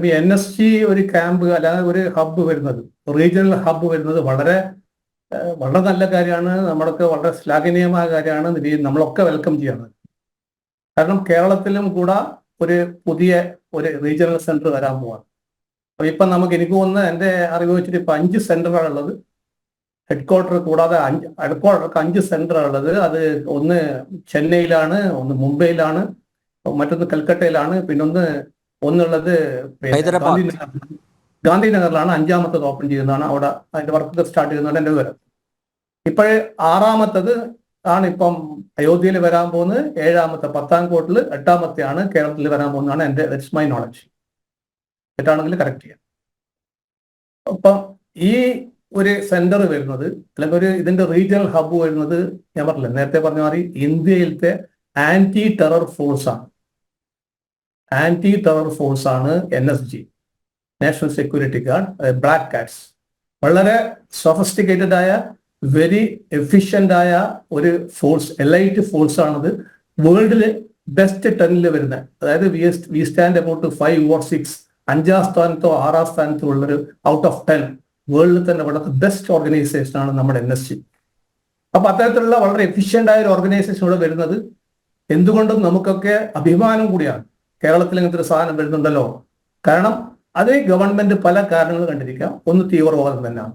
ഈ NSG ഒരു camp അല്ലാതെ ഒരു ഹബ്ബ് വരുന്നത്, റീജിയണൽ ഹബ്ബ് വരുന്നത് വളരെ വളരെ നല്ല കാര്യമാണ്. നമ്മളൊക്കെ വളരെ ശ്ലാഘനീയമായ കാര്യമാണ്. നമ്മളൊക്കെ വെൽക്കം ചെയ്യണം. കാരണം കേരളത്തിലും കൂടെ ഒരു പുതിയ ഒരു റീജിയണൽ സെന്റർ വരാൻ പോവാണ്. അപ്പൊ ഇപ്പൊ എനിക്ക് തോന്നുന്ന എൻ്റെ അറിവ് വെച്ചിട്ട് ഇപ്പൊ 5 സെന്ററാണ് ഉള്ളത്. ഹെഡ് ക്വാർട്ടർ കൂടാതെ ഹെഡ് ക്വാർട്ടർക്ക് 5 സെന്ററാണ് ഉള്ളത്. അത് ഒന്ന് ചെന്നൈയിലാണ്, ഒന്ന് മുംബൈയിലാണ്, മറ്റൊന്ന് കൽക്കട്ടയിലാണ്, ഒന്നുള്ളത് ഗാന്ധിനഗറിലാണ്. 5ാമത്തത് ഓപ്പൺ ചെയ്യുന്നതാണ്. അവിടെ അതിന്റെ വർക്ക് സ്റ്റാർട്ട് ചെയ്യുന്നതാണ് എൻ്റെ വിവരം. ഇപ്പോഴേ 6ാമത്തത് ആണ് ഇപ്പം അയോധ്യയിൽ വരാൻ പോകുന്നത്. 7ാമത്തെ പത്താൻകോട്ടിൽ, 8ാമത്തെയാണ് കേരളത്തിൽ വരാൻ പോകുന്നതാണ് എൻ്റെ മൈ നോളജ്. തെറ്റാണെങ്കിൽ കറക്റ്റ് ചെയ്യാം. അപ്പം ഈ ഒരു സെന്റർ വരുന്നത് അല്ലെങ്കിൽ ഇതിന്റെ റീജിയണൽ ഹബ്ബ് വരുന്നത് ഞാൻ പറഞ്ഞില്ല, നേരത്തെ പറഞ്ഞ മാതിരി ഇന്ത്യയിലത്തെ ആന്റി ടെറർ ഫോഴ്സാണ്. NSG, national security guard, black cats. വളരെ സൊഫിസ്റ്റിക്കേറ്റഡ് ആയ, വെരി എഫിഷ്യന്റ് ആയ ഒരു ഫോഴ്സ്, എലൈറ്റ് ഫോഴ്സ് ആണത്. വേൾഡില് ബെസ്റ്റ് 10ൽ വരുന്നത്. അതായത് വി സ്റ്റാൻഡ് അബൌട്ട് 5 or 6, 5ാം സ്ഥാനത്തോ 6ാം സ്ഥാനത്തോ ഉള്ളൊരു ഔട്ട് ഓഫ് 10 വേൾഡിൽ തന്നെ വളരെ ബെസ്റ്റ് ഓർഗനൈസേഷൻ ആണ് നമ്മുടെ NSG. അപ്പൊ അത്തരത്തിലുള്ള വളരെ എഫിഷ്യന്റ് ആയ ഒരു ഓർഗനൈസേഷൻ ഇവിടെ വരുന്നത് എന്തുകൊണ്ടും നമുക്കൊക്കെ അഭിമാനം കൂടിയാണ്. കേരളത്തിൽ ഇങ്ങനത്തെ ഒരു സാധനം വരുന്നുണ്ടല്ലോ. കാരണം അതേ ഗവൺമെന്റ് പല കാരണങ്ങൾ കണ്ടിരിക്കാം. ഒന്ന് തീവ്രവാദം തന്നെയാണ്,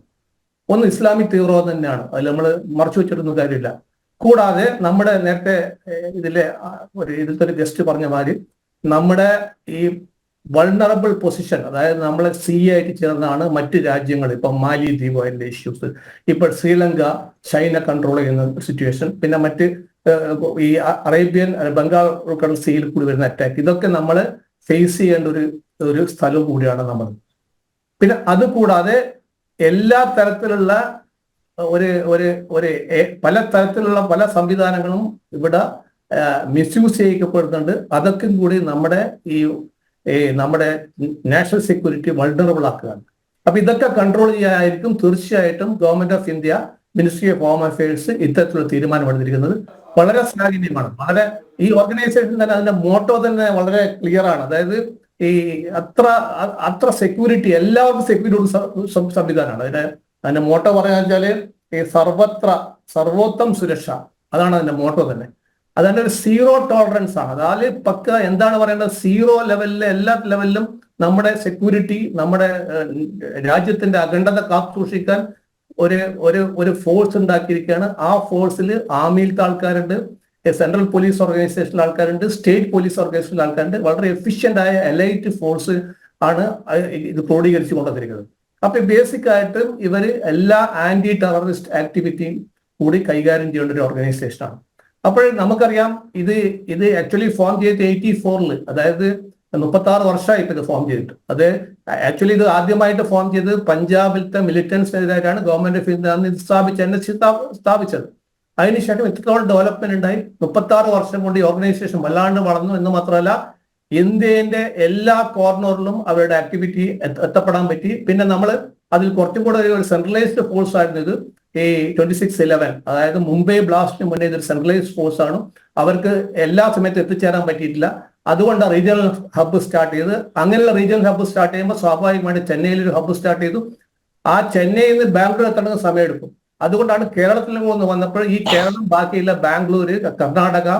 ഒന്ന് ഇസ്ലാമിക് തീവ്രവാദം തന്നെയാണ്. അതിൽ നമ്മൾ മറച്ചു വെച്ചിട്ടൊന്നും കാര്യമില്ല. കൂടാതെ നമ്മുടെ നേരത്തെ ഇതിലത്തെ ഒരു ഗസ്റ്റ് പറഞ്ഞ മാതിരി നമ്മുടെ ഈ വൾണറബിൾ പൊസിഷൻ, അതായത് നമ്മളെ ആയിട്ട് ചേർന്നാണ് മറ്റ് രാജ്യങ്ങൾ. ഇപ്പം മാലി ദ്വീപ് അതിന്റെ ഇഷ്യൂസ്, ഇപ്പോൾ ശ്രീലങ്ക ചൈന കൺട്രോൾ ചെയ്യുന്ന സിറ്റുവേഷൻ, പിന്നെ മറ്റ് ഈ അറേബ്യൻ ബംഗാൾ ഉൾക്കടൽ സീയിൽ കൂടി വരുന്ന അറ്റാക്ക്, ഇതൊക്കെ നമ്മൾ ഫേസ് ചെയ്യേണ്ട ഒരു സ്ഥലവും കൂടിയാണ് നമ്മൾ. പിന്നെ അതുകൂടാതെ എല്ലാ തരത്തിലുള്ള പല തരത്തിലുള്ള പല സംവിധാനങ്ങളും ഇവിടെ മിസ്യൂസ് ചെയ്യപ്പെടുന്നുണ്ട്. അതൊക്കെ കൂടി നമ്മുടെ നാഷണൽ സെക്യൂരിറ്റി വൾണറബിൾ ആക്കുകയാണ്. അപ്പൊ ഇതൊക്കെ കൺട്രോൾ ചെയ്യാനായിരിക്കും തീർച്ചയായിട്ടും government of India, ministry of home affairs ഇത്തരത്തിലുള്ള തീരുമാനമെടുത്തിരിക്കുന്നത്. വളരെ ശ്ലാഘനീയമാണ്. ഈ ഓർഗനൈസേഷൻ തന്നെ അതിന്റെ മോട്ടോ തന്നെ വളരെ ക്ലിയർ ആണ്. അതായത് അത്ര സെക്യൂരിറ്റി, എല്ലാവർക്കും സെക്യൂരിറ്റി സംവിധാനമാണ്. അതിന്റെ മോട്ടോ പറയാന്ന് വെച്ചാല് സർവോത്തം സുരക്ഷ, അതാണ് അതിന്റെ മോട്ടോ തന്നെ. അതിന്റെ ഒരു 0 ടോളറൻസ് ആണ്. അതായത് പക്ക എന്താണ് പറയേണ്ടത്, 0 ലെവലിലെ എല്ലാ ലെവലിലും നമ്മുടെ സെക്യൂരിറ്റി, നമ്മുടെ രാജ്യത്തിന്റെ അഖണ്ഡത കാത്തുസൂക്ഷിക്കാൻ ഒരു ഫോഴ്സ് ഉണ്ടാക്കിയിരിക്കുകയാണ്. ആ ഫോഴ്സിൽ ആർമിയിലത്തെ ആൾക്കാരുണ്ട്, സെൻട്രൽ പോലീസ് ഓർഗനൈസേഷനിലെ ആൾക്കാരുണ്ട്, സ്റ്റേറ്റ് പോലീസ് ഓർഗനൈസേഷനിലെ ആൾക്കാരുണ്ട്. വളരെ എഫിഷ്യന്റ് ആയ എലൈറ്റ് ഫോഴ്സ് ആണ് ഇത് ക്രോഡീകരിച്ചു കൊണ്ടുവന്നിരിക്കുന്നത്. അപ്പൊ ബേസിക് ആയിട്ട് ഇവര് എല്ലാ ആന്റി ടെററിസ്റ്റ് ആക്ടിവിറ്റിയും കൂടി കൈകാര്യം ചെയ്യേണ്ട ഒരു ഓർഗനൈസേഷനാണ്. അപ്പോൾ നമുക്കറിയാം ഇത് ആക്ച്വലി ഫോം ചെയ്ത് 84-ൽ, അതായത് 36 വർഷമായി ഇപ്പൊ ഇത് ഫോം ചെയ്തിട്ട്. അത് ആക്ച്വലി ഇത് ആദ്യമായിട്ട് ഫോം ചെയ്ത് പഞ്ചാബിലത്തെ മിലിറ്റൻസിനെതിരായിട്ടാണ് ഗവൺമെന്റ് ഓഫ് ഇന്ത്യ ഇത് സ്ഥാപിച്ചത്. അതിനുശേഷം ഇത്രത്തോളം ഡെവലപ്മെന്റ് ഉണ്ടായി. 36 വർഷം കൊണ്ട് ഈ ഓർഗനൈസേഷൻ വല്ലാണ്ട് വളർന്നു എന്ന് മാത്രമല്ല, ഇന്ത്യന്റെ എല്ലാ കോർണറിലും അവരുടെ ആക്ടിവിറ്റി എത്തപ്പെടാൻ പറ്റി. പിന്നെ നമ്മൾ അതിൽ കുറച്ചും കൂടെ ഒരു സെൻട്രലൈസ്ഡ് ഫോഴ്സ് ആയിരുന്നു ഇത്. ഈ 26/11, അതായത് മുംബൈ ബ്ലാസ്റ്റിന് മുന്നേ ഇതൊരു സെൻട്രലൈസ്ഡ് ഫോഴ്സ് ആണ്. അവർക്ക് എല്ലാ സമയത്തും എത്തിച്ചേരാൻ പറ്റിയിട്ടില്ല. അതുകൊണ്ട് റീജിയണൽ ഹബ്ബ് സ്റ്റാർട്ട് ചെയ്ത്, അങ്ങനെയുള്ള റീജിയണൽ ഹബ്ബ് സ്റ്റാർട്ട് ചെയ്യുമ്പോൾ സ്വാഭാവികമായിട്ട് ചെന്നൈയിൽ ഒരു ഹബ്ബ് സ്റ്റാർട്ട് ചെയ്തു. ആ ചെന്നൈയിൽ നിന്ന് ബാംഗ്ലൂർ എത്തണമെന്ന് സമയമെടുക്കും. അതുകൊണ്ടാണ് കേരളത്തിൽ വന്നപ്പോൾ ഈ കേരളം ബാക്കിയുള്ള ബാംഗ്ലൂര്, കർണാടക,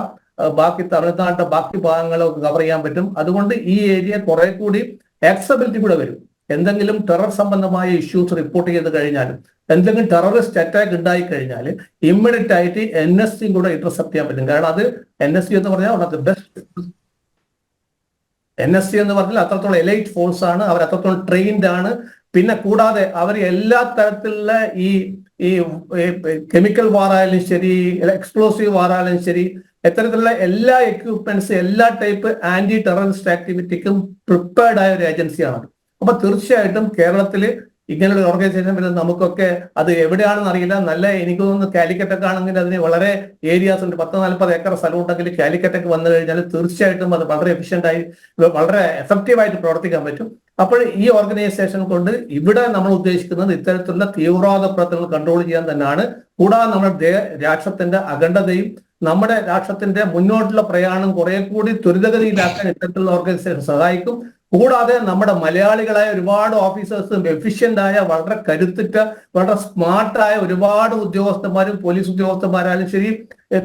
ബാക്കി തമിഴ്നാട്ടിന്റെ ബാക്കി ഭാഗങ്ങളൊക്കെ കവർ ചെയ്യാൻ പറ്റും. അതുകൊണ്ട് ഈ ഏരിയ കുറെ കൂടി ആക്സബിലിറ്റി കൂടെ വരും. എന്തെങ്കിലും ടെറർ സംബന്ധമായ ഇഷ്യൂസ് റിപ്പോർട്ട് ചെയ്ത് കഴിഞ്ഞാലും, എന്തെങ്കിലും ടെററിസ്റ്റ് അറ്റാക്ക് ഉണ്ടായി കഴിഞ്ഞാൽ ഇമ്മീഡിയറ്റ് ആയിട്ട് NSG കൂടെ ഇന്റർസെപ്റ്റ് ചെയ്യാൻ പറ്റും. കാരണം അത് NSG എന്ന് പറഞ്ഞാൽ NSG എന്ന് പറഞ്ഞാൽ അത്രത്തോളം എലൈറ്റ് ഫോഴ്സ് ആണ്. അവർ അത്രത്തോളം ട്രെയിൻഡ് ആണ്. പിന്നെ കൂടാതെ അവർ എല്ലാ തരത്തിലുള്ള ഈ കെമിക്കൽ വാർ ആയാലും ശരി, എക്സ്പ്ലോസീവ് വാർ ആയാലും ശരി, ഇത്തരത്തിലുള്ള എല്ലാ എക്യുപ്മെന്റ്സ്, എല്ലാ ടൈപ്പ് ആന്റി ടെററിസ്റ്റ് ആക്ടിവിറ്റിക്കും പ്രിപ്പയർഡ് ആയ ഒരു ഏജൻസിയാണ്. അപ്പൊ തീർച്ചയായിട്ടും കേരളത്തില് ഇങ്ങനെയുള്ള ഓർഗനൈസേഷൻ വരുന്നത് നമുക്കൊക്കെ അത് എവിടെയാണെന്ന് അറിയില്ല. എനിക്ക് തോന്നുന്നു കാലിക്കറ്റൊക്കെ ആണെങ്കിൽ അതിന് വളരെ ഏരിയാസ് ഉണ്ട്. 10-40 ഏക്കർ സ്ഥലം ഉണ്ടെങ്കിൽ കാലിക്കറ്റൊക്കെ വന്നു കഴിഞ്ഞാൽ തീർച്ചയായിട്ടും അത് വളരെ എഫിഷ്യന്റ് വളരെ എഫക്റ്റീവായിട്ട് പ്രവർത്തിക്കാൻ പറ്റും. അപ്പോൾ ഈ ഓർഗനൈസേഷൻ കൊണ്ട് ഇവിടെ നമ്മൾ ഉദ്ദേശിക്കുന്നത് ഇത്തരത്തിലുള്ള തീവ്രവാദ പ്രവർത്തനങ്ങൾ കൺട്രോൾ ചെയ്യാൻ തന്നെയാണ്. കൂടാതെ നമ്മുടെ രാഷ്ട്രത്തിന്റെ അഖണ്ഡതയും നമ്മുടെ രാഷ്ട്രത്തിന്റെ മുന്നോട്ടുള്ള പ്രയാണം കുറെ കൂടി ത്വരിതഗതിയിലാക്കാൻ ഇത്തരത്തിലുള്ള ഓർഗനൈസേഷൻ സഹായിക്കും. കൂടാതെ നമ്മുടെ മലയാളികളായ ഒരുപാട് ഓഫീസേഴ്സും എഫിഷ്യന്റ് ആയ വളരെ കരുത്തുറ്റ വളരെ സ്മാർട്ടായ ഒരുപാട് ഉദ്യോഗസ്ഥന്മാരും പോലീസ് ഉദ്യോഗസ്ഥന്മാരായാലും ശരി,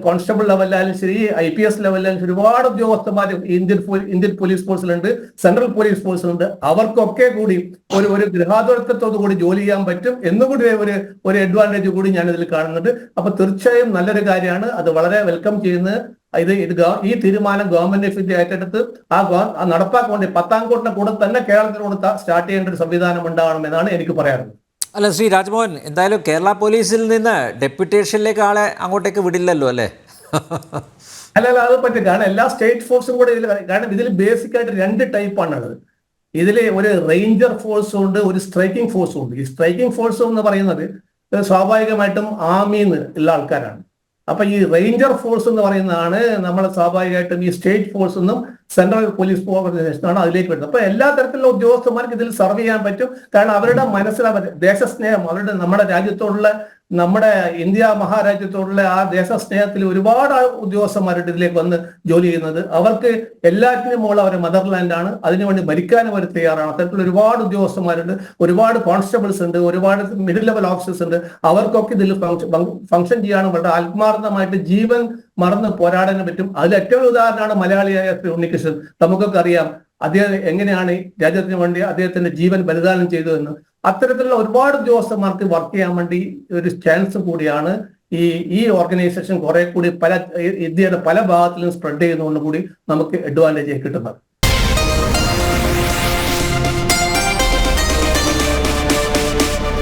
കോൺസ്റ്റബിൾ ലെവലിലായാലും ശരി, IPS ലെവലിലായാലും ശരി, ഒരുപാട് ഉദ്യോഗസ്ഥന്മാരും ഇന്ത്യൻ പോലീസ് ഫോഴ്സിലുണ്ട്, സെൻട്രൽ പോലീസ് ഫോഴ്സിലുണ്ട്. അവർക്കൊക്കെ കൂടി ഒരു ഗൃഹാതുരത്വത്തോടു കൂടി ജോലി ചെയ്യാൻ പറ്റും എന്നുകൂടി ഒരു അഡ്വാൻറ്റേജ് കൂടി ഞാൻ ഇതിൽ കാണുന്നുണ്ട്. അപ്പൊ തീർച്ചയായും നല്ലൊരു കാര്യമാണ്, അത് വളരെ വെൽക്കം ചെയ്യുന്നത്. ഈ തീരുമാനം ഗവൺമെന്റ് ഓഫ് ഇന്ത്യ ഏറ്റെടുത്ത് നടപ്പാക്കൊണ്ട് 10-ാം കോടിന്റെ കൂടെ തന്നെ കേരളത്തിനോട് സ്റ്റാർട്ട് ചെയ്യേണ്ട ഒരു സംവിധാനം ഉണ്ടാവണമെന്നാണ് എനിക്ക് പറയാറുള്ളത്. അല്ല ശ്രീ രാജ്മോഹൻ, എന്തായാലും കേരള പോലീസിൽ നിന്ന് ഡെപ്യൂട്ടേഷനിലേക്ക് ആളെ അങ്ങോട്ടേക്ക് വിടില്ലല്ലോ അല്ലേ? അല്ല, അത് പറ്റും. കാരണം എല്ലാ സ്റ്റേറ്റ് ഫോഴ്സും കൂടെ കാരണം ഇതിൽ ബേസിക് ആയിട്ട് 2 ടൈപ്പാണുള്ളത്. ഇതിൽ ഒരു റേഞ്ചർ ഫോഴ്സും ഉണ്ട്, ഒരു സ്ട്രൈക്കിംഗ് ഫോഴ്സും ഉണ്ട്. ഈ സ്ട്രൈക്കിംഗ് ഫോഴ്സ് എന്ന് പറയുന്നത് സ്വാഭാവികമായിട്ടും ആർമിന്ന് ഉള്ള ആൾക്കാരാണ്. അപ്പൊ ഈ റേഞ്ചർ ഫോഴ്സ് എന്ന് പറയുന്നതാണ് നമ്മൾ സ്വാഭാവികമായിട്ടും ഈ സ്റ്റേറ്റ് ഫോഴ്സ് എന്നും സെൻട്രൽ പോലീസ് ഓർഗനൈസേഷനാണ് അതിലേക്ക് വരുന്നത്. അപ്പൊ എല്ലാ തരത്തിലുള്ള ഉദ്യോഗസ്ഥന്മാർക്ക് ഇതിൽ സർവ് ചെയ്യാൻ പറ്റും. കാരണം അവരുടെ ദേശസ്നേഹം, നമ്മുടെ രാജ്യത്തോടുള്ള, നമ്മുടെ ഇന്ത്യ മഹാരാജ്യത്തോടുള്ള ആ ദേശസ്നേഹത്തിൽ ഒരുപാട് ഉദ്യോഗസ്ഥന്മാരുടെ ഇതിലേക്ക് വന്ന് ജോലി ചെയ്യുന്നത്. അവർക്ക് എല്ലാറ്റിനും മുകളിൽ അവരുടെ മദർലാൻഡാണ്, അതിനുവേണ്ടി മരിക്കാനും അവർ തയ്യാറാണ്. അത്തരത്തിലുള്ള ഒരുപാട് ഉദ്യോഗസ്ഥന്മാരുണ്ട്, ഒരുപാട് കോൺസ്റ്റബിൾസ് ഉണ്ട്, ഒരുപാട് മിഡിൽ ലെവൽ ഓഫീസേഴ്സ് ഉണ്ട്. അവർക്കൊക്കെ ഇതിൽ ഫംഗ്ഷൻ ചെയ്യാനും വളരെ ആത്മാർത്ഥമായിട്ട് ജീവൻ മറന്ന് പോരാടാനും പറ്റും. അതിൽ ഏറ്റവും ഉദാഹരണമാണ് മലയാളിയായ ശ്രീ ഉണ്ണികൃഷ്ണൻ. നമുക്കൊക്കെ അറിയാം അദ്ദേഹം എങ്ങനെയാണ് രാജ്യത്തിന് വേണ്ടി അദ്ദേഹത്തിന്റെ ജീവൻ ബലിദാനം ചെയ്തതെന്ന്. അത്തരത്തിലുള്ള ഒരുപാട് ഉദ്യോഗസ്ഥന്മാർക്ക് വർക്ക് ചെയ്യാൻ വേണ്ടി ഒരു ചാൻസ് കൂടിയാണ് ഈ ഓർഗനൈസേഷൻ കുറെ കൂടി ഇന്ത്യയുടെ പല ഭാഗത്തിലും സ്പ്രെഡ് ചെയ്യുന്നതുകൊണ്ട് കൂടി നമുക്ക് അഡ്വാൻറ്റേജ് കിട്ടുന്നത്.